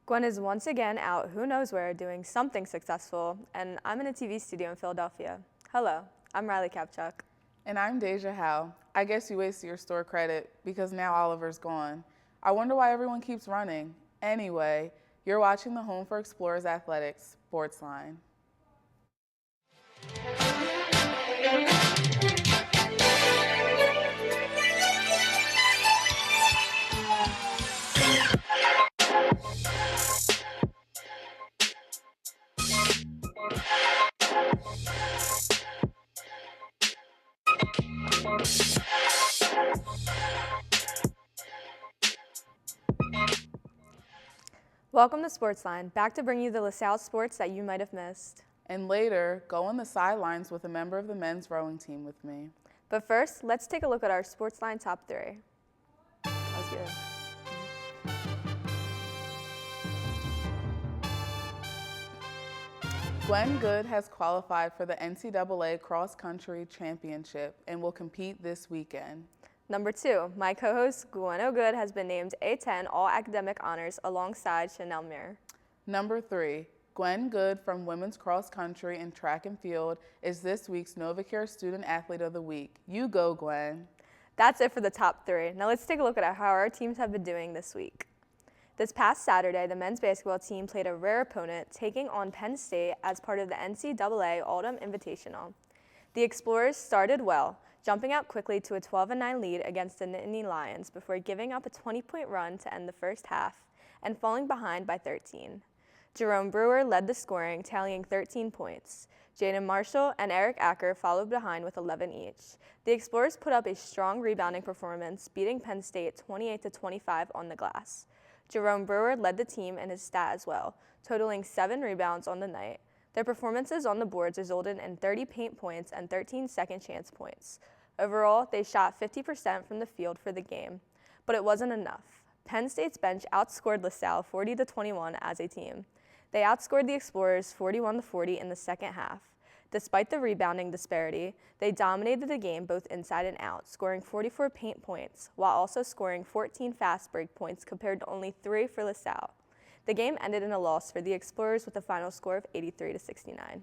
Gwen is once again out who knows where doing something successful, and I'm in a TV studio in Philadelphia. Hello, I'm Riley Kapchuk. And I'm Dejah. I guess you wasted your store credit because now Oliver's gone. I wonder why everyone keeps running. Anyway, you're watching the home for Explorers Athletics, SportsLine. Welcome to SportsLine, back to bring you the LaSalle sports that you might have missed. And later, go on the sidelines with a member of the men's rowing team with me. But first, let's take a look at our SportsLine top 3. That was good. Gwen Good has qualified for the NCAA Cross Country Championship and will compete this weekend. Number 2, my co-host Gwen Good has been named A10 All Academic Honors alongside Chanel Muir. Number 3, Gwen Good from Women's Cross Country and Track and Field is this week's NovaCare Student Athlete of the Week. You go, Gwen. That's it for the top 3. Now let's take a look at how our teams have been doing this week. This past Saturday, the men's basketball team played a rare opponent, taking on Penn State as part of the NCAA Autumn Invitational. The Explorers started well, jumping out quickly to a 12-9 lead against the Nittany Lions before giving up a 20-point run to end the first half and falling behind by 13. Jerome Brewer led the scoring, tallying 13 points. Jaden Marshall and Eric Acker followed behind with 11 each. The Explorers put up a strong rebounding performance, beating Penn State 28-25 on the glass. Jerome Brewer led the team in his stat as well, totaling 7 rebounds on the night. Their performances on the boards resulted in 30 paint points and 13 second chance points. Overall, they shot 50% from the field for the game, but it wasn't enough. Penn State's bench outscored LaSalle 40-21 as a team. They outscored the Explorers 41-40 in the second half. Despite the rebounding disparity, they dominated the game both inside and out, scoring 44 paint points, while also scoring 14 fast break points compared to only 3 for LaSalle. The game ended in a loss for the Explorers with a final score of 83-69.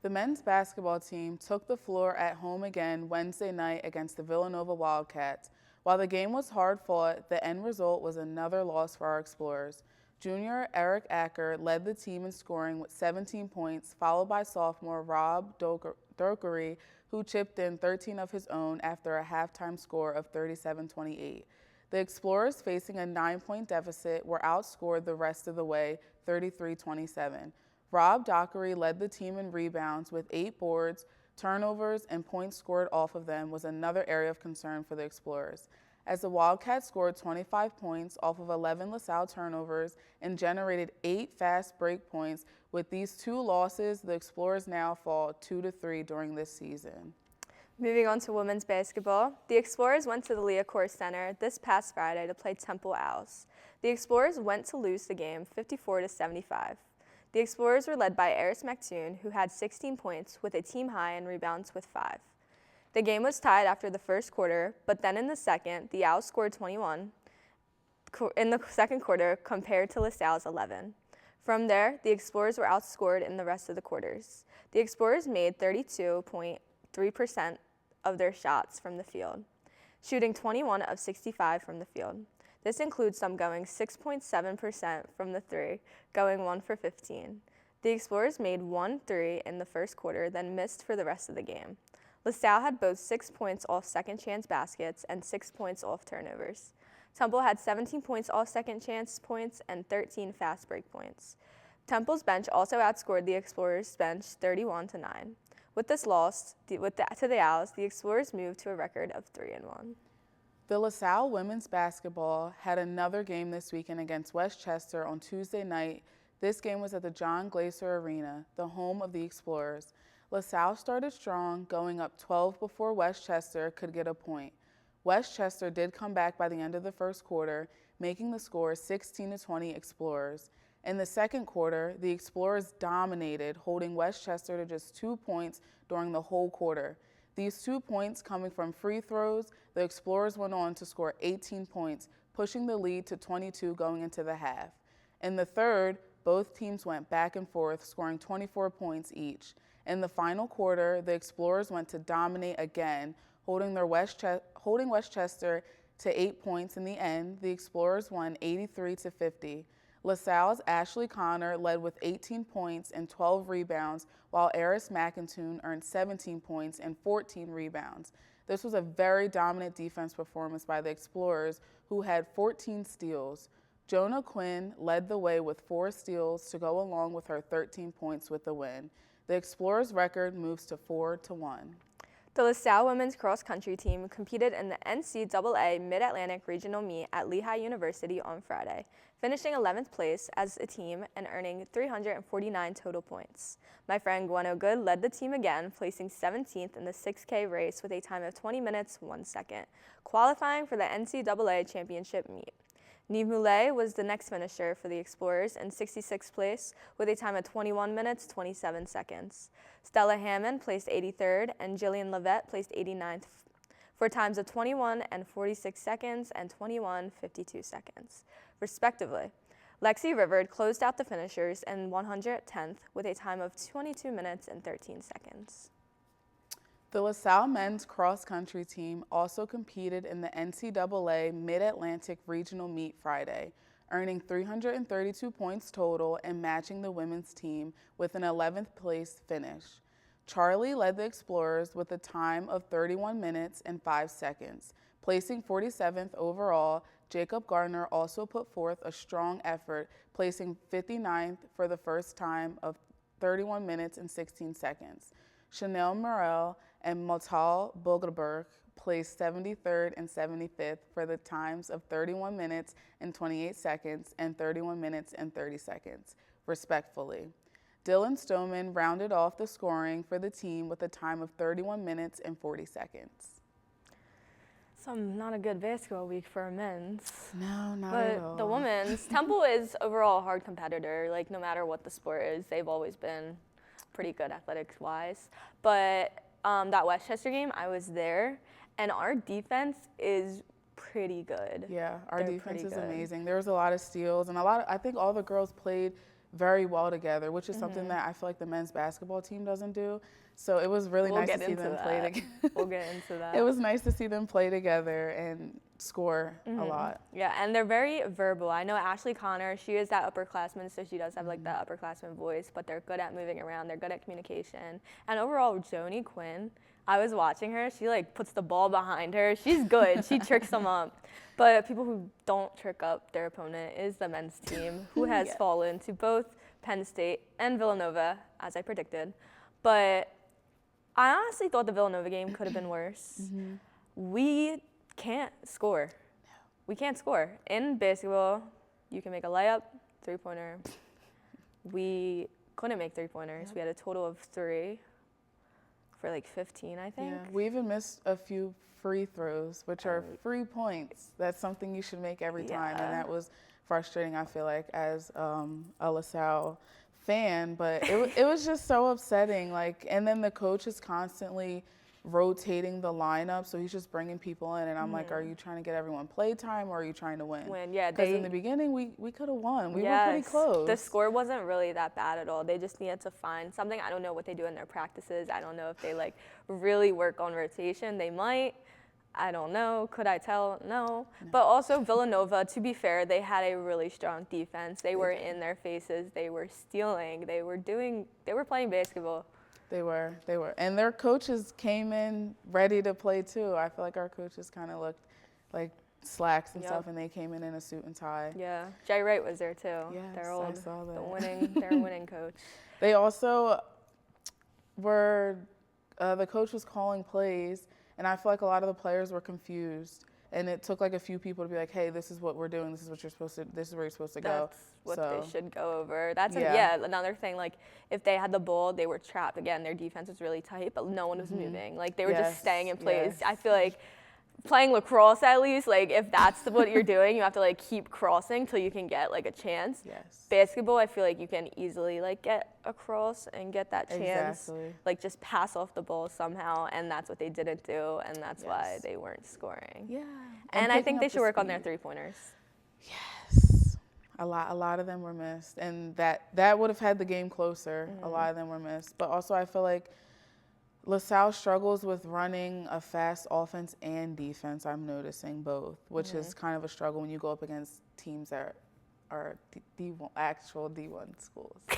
The men's basketball team took the floor at home again Wednesday night against the Villanova Wildcats. While the game was hard-fought, the end result was another loss for our Explorers. Junior Eric Acker led the team in scoring with 17 points, followed by sophomore Rob Dokery, who chipped in 13 of his own after a halftime score of 37-28. The Explorers, facing a 9-point deficit, were outscored the rest of the way, 33-27. Rob Dockery led the team in rebounds with 8 boards. Turnovers and points scored off of them was another area of concern for the Explorers, as the Wildcats scored 25 points off of 11 LaSalle turnovers and generated 8 fast break points. With these 2 losses, the Explorers now fall 2-3 during this season. Moving on to women's basketball, the Explorers went to the Leah Center this past Friday to play Temple Owls. The Explorers went to lose the game 54-75. The Explorers were led by Eris McToon, who had 16 points with a team high in rebounds with 5. The game was tied after the first quarter, but then in the second, the Owls scored 21 in the second quarter compared to LaSalle's 11. From there, the Explorers were outscored in the rest of the quarters. The Explorers made 32.3% of their shots from the field, shooting 21 of 65 from the field. This includes some going 6.7% from the 3, going 1 for 15. The Explorers made 1 3 in the first quarter, then missed for the rest of the game. LaSalle had both 6 points off second chance baskets and 6 points off turnovers. Temple had 17 points off second chance points and 13 fast break points. Temple's bench also outscored the Explorers' bench 31-9. With this loss to the Owls, the Explorers moved to a record of 3-1. The LaSalle women's basketball had another game this weekend against Westchester on Tuesday night. This game was at the John Glaser Arena, the home of the Explorers. LaSalle started strong, going up 12 before Westchester could get a point. Westchester did come back by the end of the first quarter, making the score 16-20 Explorers. In the second quarter, the Explorers dominated, holding Westchester to just 2 points during the whole quarter. These 2 points coming from free throws, the Explorers went on to score 18 points, pushing the lead to 22 going into the half. In the third, both teams went back and forth, scoring 24 points each. In the final quarter, the Explorers went to dominate again, holding Westchester to 8 points in the end. The Explorers won 83-50. LaSalle's Ashley Connor led with 18 points and 12 rebounds, while Eris McIntoon earned 17 points and 14 rebounds. This was a very dominant defense performance by the Explorers, who had 14 steals. Jonah Quinn led the way with 4 steals to go along with her 13 points with the win. The Explorers' record moves to 4-1. The LaSalle women's cross-country team competed in the NCAA Mid-Atlantic Regional Meet at Lehigh University on Friday, finishing 11th place as a team and earning 349 total points. My friend Gwen led the team again, placing 17th in the 6K race with a time of 20 minutes, 1 second, qualifying for the NCAA championship meet. Neve Moulet was the next finisher for the Explorers in 66th place with a time of 21 minutes, 27 seconds. Stella Hammond placed 83rd and Jillian Levette placed 89th for times of 21 and 46 seconds and 21:52 seconds, respectively. Lexi Rivard closed out the finishers in 110th with a time of 22 minutes and 13 seconds. The LaSalle men's cross-country team also competed in the NCAA Mid-Atlantic Regional Meet Friday, earning 332 points total and matching the women's team with an 11th place finish. Charlie led the Explorers with a time of 31 minutes and 5 seconds. Placing 47th overall, Jacob Gardner also put forth a strong effort, placing 59th for the first time of 31 minutes and 16 seconds. Chanel Morel and Motal Bogelberg placed 73rd and 75th for the times of 31 minutes and 28 seconds and 31 minutes and 30 seconds, respectively. Dylan Stoneman rounded off the scoring for the team with a time of 31 minutes and 40 seconds. Not a good basketball week for our men's. No, not at all. But the women's, Temple is overall a hard competitor. Like, no matter what the sport is, they've always been pretty good athletics-wise. But that Westchester game, I was there, and our defense is pretty good. Yeah, our defense is amazing. There was a lot of steals, and I think all the girls played very well together, which is something that I feel like the men's basketball team doesn't do. So it was really nice to see them play together. We'll get into that. It was nice to see them play together and score a lot. Yeah, and they're very verbal. I know Ashley Connor, she is that upperclassman, so she does have like that upperclassman voice, but they're good at moving around. They're good at communication. And overall, Joni Quinn, I was watching her. She like puts the ball behind her. She's good. She tricks them up. But people who don't trick up their opponent is the men's team, who has fallen to both Penn State and Villanova, as I predicted. But I honestly thought the Villanova game could have been worse. We can't score. No. We can't score. In basketball, you can make a layup, three-pointer. We couldn't make three-pointers. We had a total of 3 for like 15, I think. Yeah, we even missed a few free throws, which are free points. That's something you should make every time, and that was frustrating, I feel like, as a LaSalle fan, but it was just so upsetting. Like, and then the coach is constantly rotating the lineup, so he's just bringing people in, and I'm like, are you trying to get everyone play time, or are you trying to win? Yeah, because in the beginning we could have won. We were pretty close. The score wasn't really that bad at all. They just needed to find something. I don't know what they do in their practices. I don't know if they like really work on rotation. They might. I don't know. Could I tell? No. But also Villanova, to be fair, they had a really strong defense. They were in their faces. They were stealing. They were playing basketball. They were. And their coaches came in ready to play too. I feel like our coaches kind of looked like slacks and stuff, and they came in a suit and tie. Yeah. Jay Wright was there too. Yes, I saw that. Their winning coach. They also were, the coach was calling plays, and I feel like a lot of the players were confused. And it took like a few people to be like, hey, this is what we're doing. This is what you're supposed to, this is where you're supposed to go. That's what they should go over. That's another thing. Like, if they had the ball, they were trapped. Again, their defense was really tight, but no one was moving. Like, they were just staying in place. I feel like playing lacrosse, at least, like, if that's what you're doing, you have to like keep crossing till you can get like a chance. Basketball, I feel like you can easily like get across and get that chance. Like, just pass off the ball somehow, and that's what they didn't do, and that's why they weren't scoring. And I think they should work on their three-pointers. Yes. A lot of them were missed, and that would have had the game closer. A lot of them were missed, but also I feel like LaSalle struggles with running a fast offense and defense. I'm noticing both, which is kind of a struggle when you go up against teams that are actual D1 schools. So.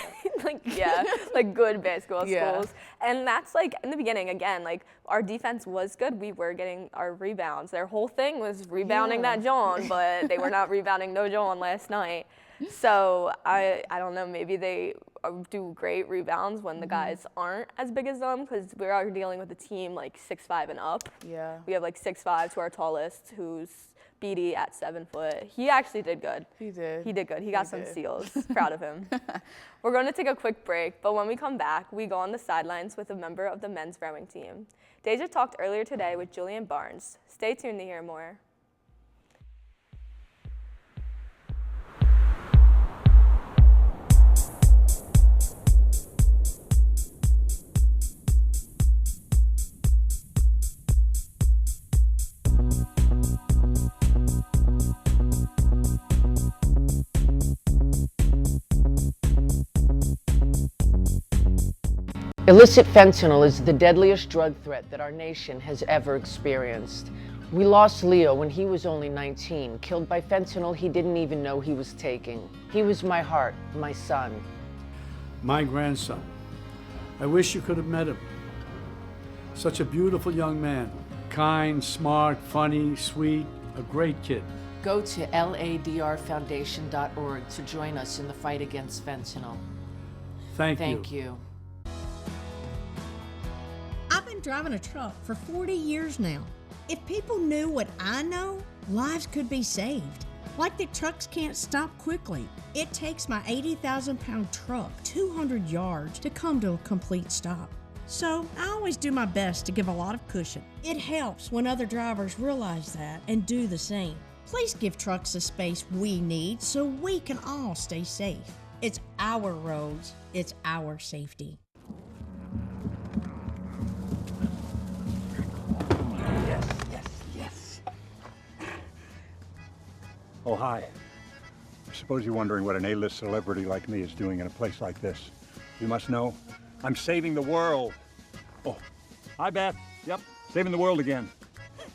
like good basketball Yeah. schools. And that's like in the beginning, again, like our defense was good. We were getting our rebounds. Their whole thing was rebounding that John, but they were not rebounding no John last night. So I don't know, maybe they do great rebounds when the guys aren't as big as them, because we are dealing with a team like 6'5" and up. Yeah. We have like 6'5" to our tallest, who's BD at 7 foot. He actually did good. He did. He did good. He got some steals. Proud of him. We're going to take a quick break, but when we come back, we go on the sidelines with a member of the men's rowing team. Dejah talked earlier today with Julian Barnes. Stay tuned to hear more. Illicit fentanyl is the deadliest drug threat that our nation has ever experienced. We lost Leo when he was only 19, killed by fentanyl he didn't even know he was taking. He was my heart, my son. My grandson. I wish you could have met him. Such a beautiful young man. Kind, smart, funny, sweet, a great kid. Go to ladrfoundation.org to join us in the fight against fentanyl. Thank you. you. I've been driving a truck for 40 years now. If people knew what I know, lives could be saved. Like that trucks can't stop quickly. It takes my 80,000-pound truck 200 yards to come to a complete stop. So I always do my best to give a lot of cushion. It helps when other drivers realize that and do the same. Please give trucks the space we need so we can all stay safe. It's our roads, it's our safety. Yes. Oh, hi. I suppose you're wondering what an A-list celebrity like me is doing in a place like this. You must know, I'm saving the world. Oh, hi, Beth. Yep, saving the world again.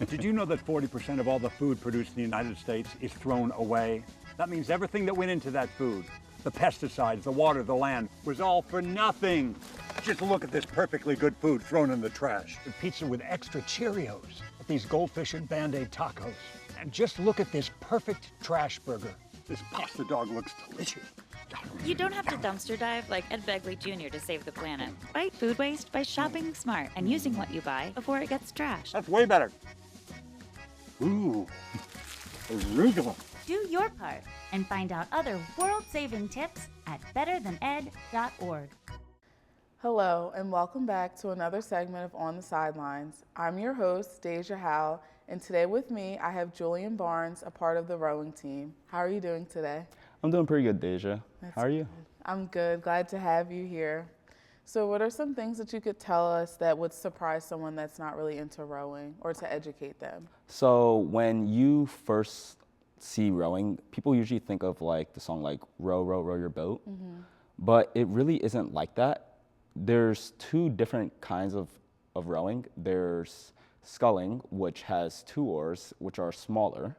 Did you know that 40% of all the food produced in the United States is thrown away? That means everything that went into that food, the pesticides, the water, the land, was all for nothing. Just look at this perfectly good food thrown in the trash. The pizza with extra Cheerios, these goldfish and Band-Aid tacos. And just look at this perfect trash burger. This pasta dog looks delicious. You don't have to dumpster dive like Ed Begley Jr. to save the planet. Fight food waste by shopping smart and using what you buy before it gets trashed. That's way better. Ooh, arugula. Do your part and find out other world-saving tips at betterthaned.org. Hello, and welcome back to another segment of On the Sidelines. I'm your host, Dejah Howe, and today with me, I have Julian Barnes, a part of the rowing team. How are you doing today? I'm doing pretty good, Dejah. How are you? I'm good. Glad to have you here. So what are some things that you could tell us that would surprise someone that's not really into rowing, or to educate them? So when you first see rowing, people usually think of like the song like Row, Row, Row Your Boat, but it really isn't like that. There's two different kinds of rowing. There's sculling, which has 2 oars, which are smaller,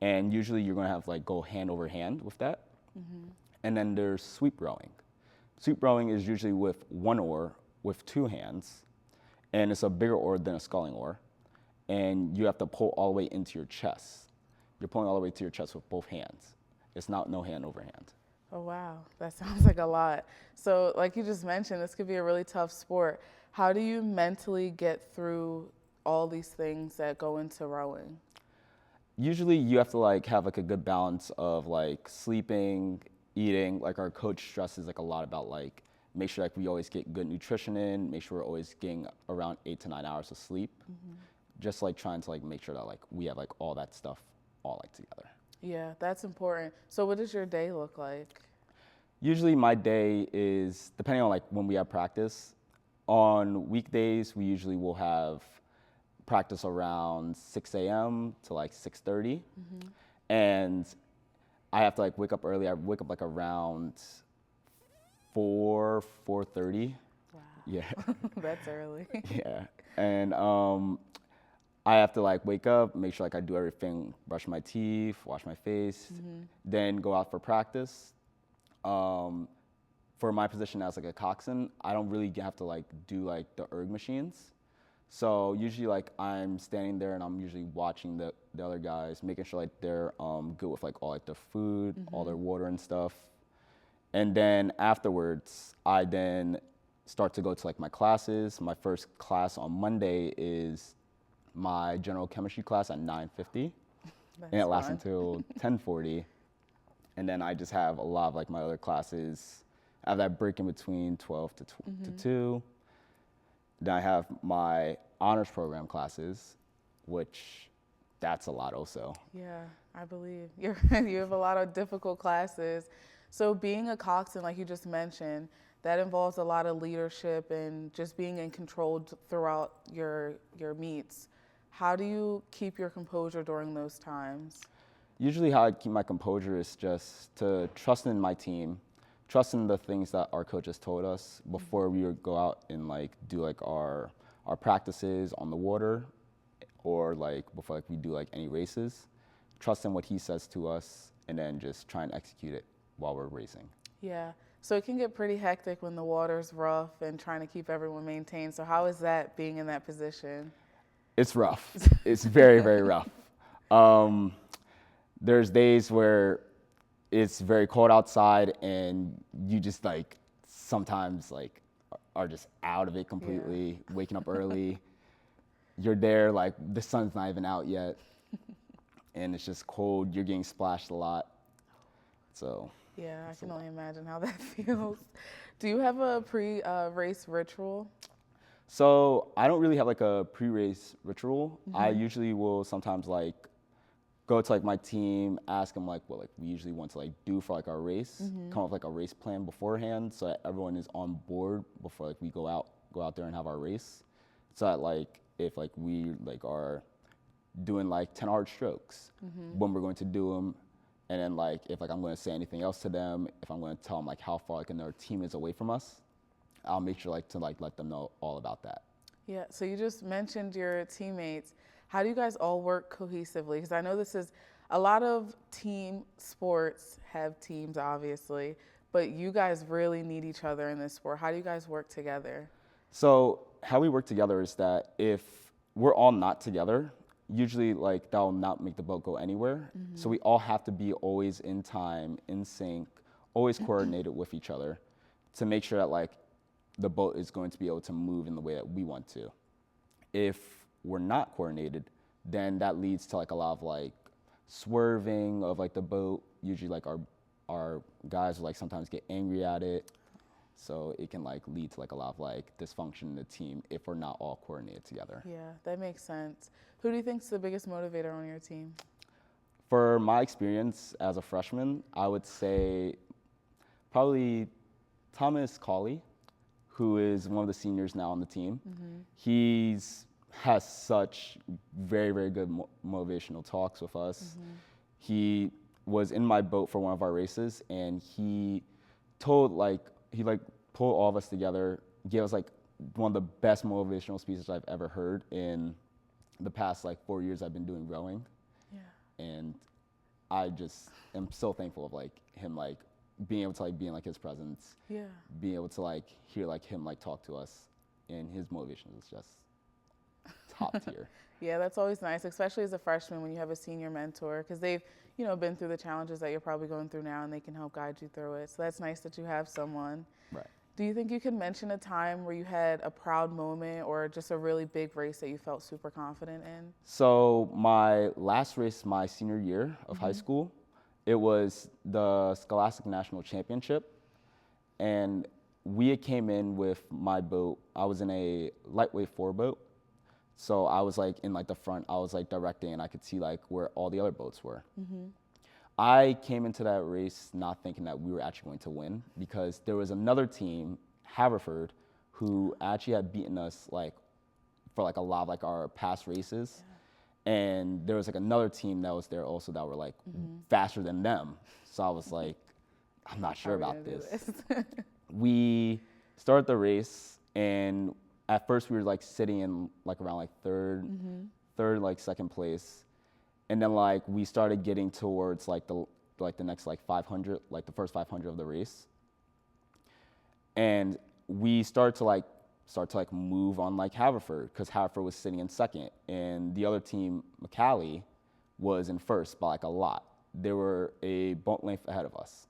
and usually you're gonna have like go hand over hand with that. And then there's sweep rowing. Sweep rowing is usually with 1 oar with 2 hands, and it's a bigger oar than a sculling oar, and you have to pull all the way into your chest. You're pulling all the way to your chest with both hands. It's not no hand over hand. Oh, wow. That sounds like a lot. So like you just mentioned, this could be a really tough sport. How do you mentally get through all these things that go into rowing? Usually you have to like have like a good balance of like sleeping, eating. Like our coach stresses like a lot about like make sure like we always get good nutrition in, make sure we're always getting around 8 to 9 hours of sleep. Just like trying to like make sure that like we have like all that stuff all like together. Yeah, that's important. So what does your day look like? Usually my day is, depending on like when we have practice, on weekdays we usually will have practice around 6 a.m. to like 6:30. And I have to like wake up early. I wake up like around 4:30. Wow. Yeah. That's early. Yeah. And I have to like wake up, make sure like I do everything, brush my teeth, wash my face, then go out for practice. For my position as like a coxswain, I don't really have to like do like the erg machines. So usually like I'm standing there and I'm usually watching the other guys, making sure like they're good with like all like their food, all their water and stuff. And then afterwards, I then start to go to like my classes. My first class on Monday is my general chemistry class at 9:50, and it lasts until 10:40. And then I just have a lot of like my other classes. I have that break in between 12 to 2. Then I have my honors program classes, which that's a lot also. Yeah, I believe. You have a lot of difficult classes. So being a coxswain, like you just mentioned, that involves a lot of leadership and just being in control throughout your meets. How do you keep your composure during those times? Usually how I keep my composure is just to trust in my team, trust in the things that our coaches told us before we would go out and like do like our practices on the water, or like before like we do like any races. Trust in what he says to us and then just try and execute it while we're racing. Yeah, so it can get pretty hectic when the water's rough and trying to keep everyone maintained. So how is that being in that position? It's rough. It's very, very rough. There's days where it's very cold outside and you just like sometimes like are just out of it completely, waking up early. You're there, like the sun's not even out yet and it's just cold. You're getting splashed a lot. So yeah, I can only imagine how that feels. Do you have a pre-race ritual? So I don't really have like a pre-race ritual. I usually will sometimes like go to like my team, ask them like what like we usually want to like do for like our race, come up with like a race plan beforehand so that everyone is on board before like we go out there and have our race. So that like if like we like are doing like 10 hard strokes, when we're going to do them, and then like if like I'm going to say anything else to them, if I'm going to tell them like how far like another team is away from us, I'll make sure like to like let them know all about that. Yeah, so you just mentioned your teammates. How do you guys all work cohesively? Because I know this is a lot of team sports have teams obviously, but you guys really need each other in this sport. How do you guys work together? So how we work together is that if we're all not together, usually like that'll not make the boat go anywhere. So we all have to be always in time, in sync, always coordinated with each other to make sure that like the boat is going to be able to move in the way that we want to. If we're not coordinated, then that leads to like a lot of like swerving of like the boat. Usually like our guys will like sometimes get angry at it. So it can like lead to like a lot of like dysfunction in the team if we're not all coordinated together. Yeah, that makes sense. Who do you think's the biggest motivator on your team? For my experience as a freshman, I would say probably Thomas Cawley, who is one of the seniors now on the team. He's has such very, very good motivational talks with us. He was in my boat for one of our races and he pulled all of us together, gave us like one of the best motivational speeches I've ever heard in the past like 4 years I've been doing rowing. Yeah. And I just am so thankful of like him like being able to like be in like his presence. Yeah. Being able to like hear like him like talk to us, and his motivation is just top tier. Yeah, that's always nice, especially as a freshman when you have a senior mentor, because they've, you know, been through the challenges that you're probably going through now and they can help guide you through it. So that's nice that you have someone. Right. Do you think you can mention a time where you had a proud moment or just a really big race that you felt super confident in? So my last race, my senior year of high school, it was the Scholastic National Championship. And we came in with my boat. I was in a lightweight 4 boat. So I was like in like the front, I was like directing and I could see like where all the other boats were. I came into that race not thinking that we were actually going to win, because there was another team, Haverford, who actually had beaten us like for like a lot of like our past races. And there was like another team that was there also that were like faster than them. So I was like, I'm not sure about this. We started the race, and at first we were like sitting in like around like third, like second place. And then like we started getting towards like the next like 500, like the first 500 of the race. And we started to like move on like Haverford, because Haverford was sitting in second, and the other team, McCallie, was in first by like a lot. They were a boat length ahead of us.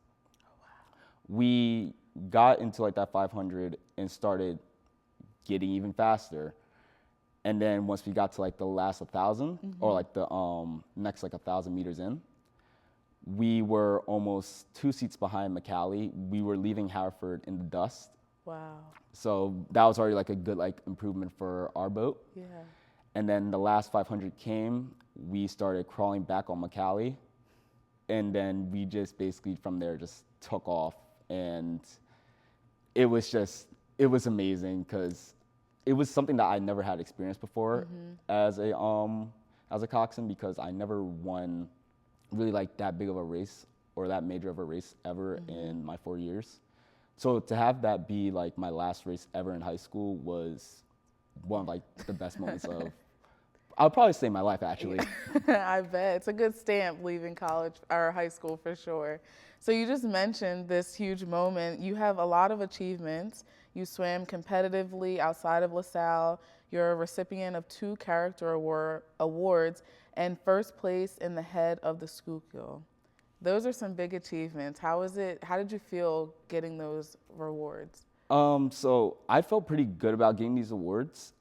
Oh, wow. We got into like that 500 and started getting even faster. And then once we got to like the last 1,000, or like the next like 1,000 meters in, we were almost 2 seats behind McCallie. We were leaving Haverford in the dust. Wow. So that was already like a good like improvement for our boat. Yeah. And then the last 500 came, we started crawling back on McCallie. And then we just basically from there just took off. And it was amazing, because it was something that I never had experienced before as a coxswain, because I never won really like that big of a race or that major of a race ever in my 4 years. So to have that be like my last race ever in high school was one of like the best moments of, I would probably say my life, actually. I bet. It's a good stamp leaving college or high school for sure. So you just mentioned this huge moment. You have a lot of achievements. You swam competitively outside of LaSalle. You're a recipient of 2 character awards and first place in the head of the Schuylkill. Those are some big achievements. How did you feel getting those rewards? So I felt pretty good about getting these awards.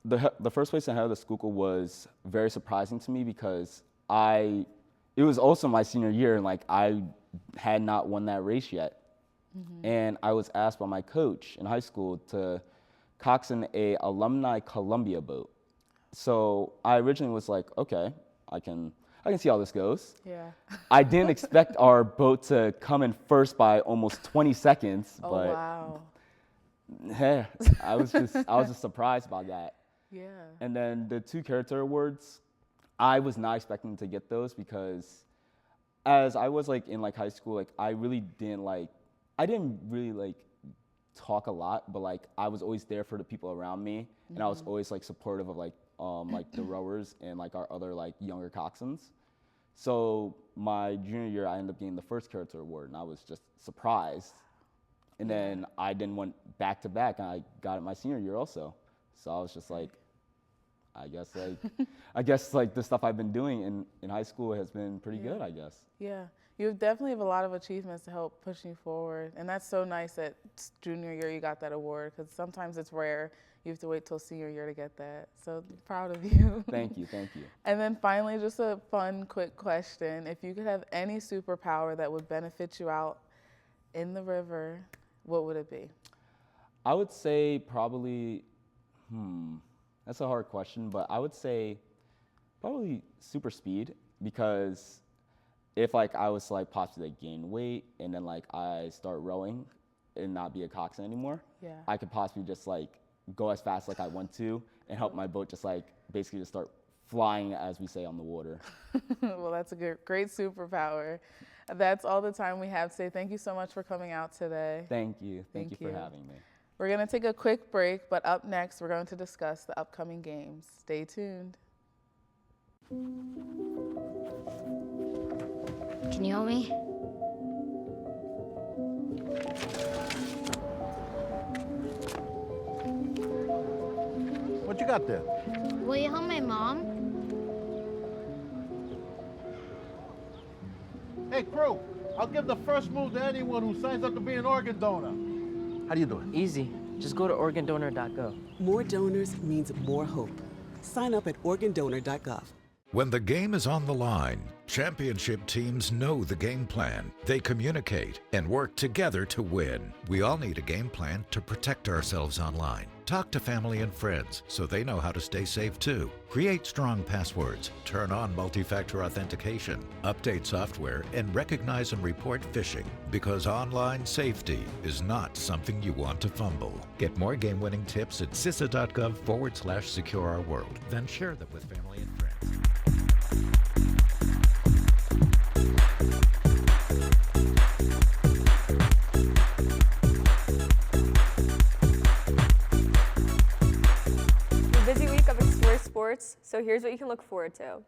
The first place in head of the Schuylkill was very surprising to me, because it was also my senior year, and like I had not won that race yet. And I was asked by my coach in high school to coxswain a alumni Columbia boat. So I originally was like, okay, I can see how this goes. Yeah. I didn't expect our boat to come in first by almost 20 seconds. Oh, but wow. Yeah, I was just surprised by that. Yeah. And then the 2 character awards, I was not expecting to get those, because as I was like in like high school, like I didn't really like talk a lot, but like I was always there for the people around me, and I was always like supportive of like the rowers and like our other like younger coxswains. So my junior year, I ended up getting the first character award, and I was just surprised. And then I then went back to back, and I got it my senior year also. So I was just like, I guess like the stuff I've been doing in high school has been pretty good, I guess. Yeah. You definitely have a lot of achievements to help push you forward. And that's so nice that junior year you got that award, because sometimes it's rare. You have to wait till senior year to get that. So proud of you. Thank you. And then finally, just a fun, quick question. If you could have any superpower that would benefit you out in the river, what would it be? I would say probably, that's a hard question, but I would say probably super speed, because if like I was like possibly like gain weight and then like I start rowing and not be a coxswain anymore, I could possibly just like go as fast like I want to and help my boat just like basically just start flying, as we say, on the water. Well, that's a great superpower. That's all the time we have today. Thank you so much for coming out today. Thank you. Thank you for having me. We're going to take a quick break, but up next, we're going to discuss the upcoming games. Stay tuned. Can you help me? What you got there? Will you help my mom? Hey, crew, I'll give the first move to anyone who signs up to be an organ donor. How do you do it? Easy. Just go to organdonor.gov. More donors means more hope. Sign up at organdonor.gov. When the game is on the line, championship teams know the game plan. They communicate and work together to win. We all need a game plan to protect ourselves online. Talk to family and friends so they know how to stay safe too. Create strong passwords, turn on multi-factor authentication, update software, and recognize and report phishing, because online safety is not something you want to fumble. Get more game-winning tips at CISA.gov/secure our world. Then share them with family and friends. Busy week of Explore Sports, so here's what you can look forward to.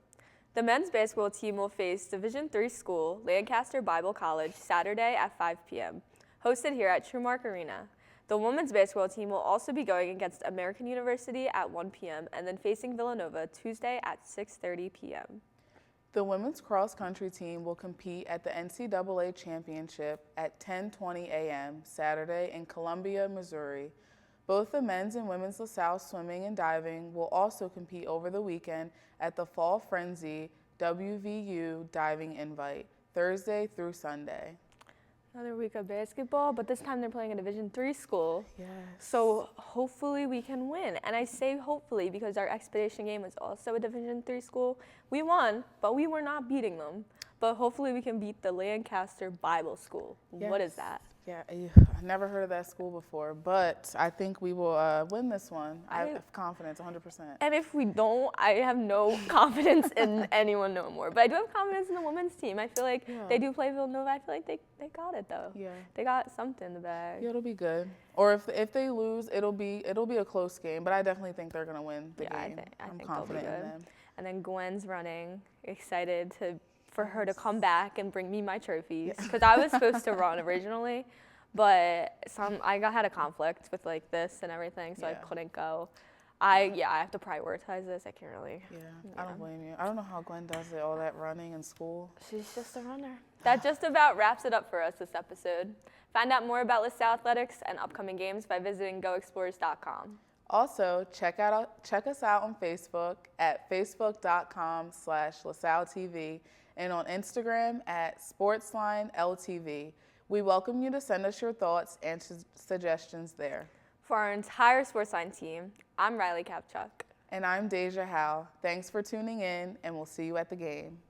The men's basketball team will face Division III school, Lancaster Bible College, Saturday at 5 p.m., hosted here at Trumark Arena. The women's basketball team will also be going against American University at 1 p.m. and then facing Villanova Tuesday at 6:30 p.m. The women's cross-country team will compete at the NCAA Championship at 10:20 a.m. Saturday in Columbia, Missouri. Both the men's and women's LaSalle swimming and diving will also compete over the weekend at the Fall Frenzy WVU Diving Invite, Thursday through Sunday. Another week of basketball, but this time they're playing a Division III school. Yes. So hopefully we can win. And I say hopefully because our expedition game was also a Division III school. We won, but we were not beating them. But hopefully we can beat the Lancaster Bible School. Yes. What is that? Yeah, I've never heard of that school before, but I think we will win this one. I have confidence, 100%. And if we don't, I have no confidence in anyone no more. But I do have confidence in the women's team. I feel like they do play Villanova. I feel like they got it though. Yeah. They got something in the bag. Yeah, it'll be good. Or if they lose, it'll be a close game. But I definitely think they're gonna win the game. I think confident they'll be good. in them. And then Gwen's running, excited for her to come back and bring me my trophies. Because I was supposed to run originally, but I had a conflict with like this and everything, so I couldn't go. I have to prioritize this. I can't really. Yeah, I don't blame you. I don't know how Gwen does it, all that running in school. She's just a runner. That just about wraps it up for us this episode. Find out more about LaSalle athletics and upcoming games by visiting goexplorers.com. Also, check us out on Facebook at facebook.com/LaSalleTV and on Instagram at SportsLine LTV. We welcome you to send us your thoughts and suggestions there. For our entire SportsLine team, I'm Riley Kapchuk. And I'm Dejah Howe. Thanks for tuning in, and we'll see you at the game.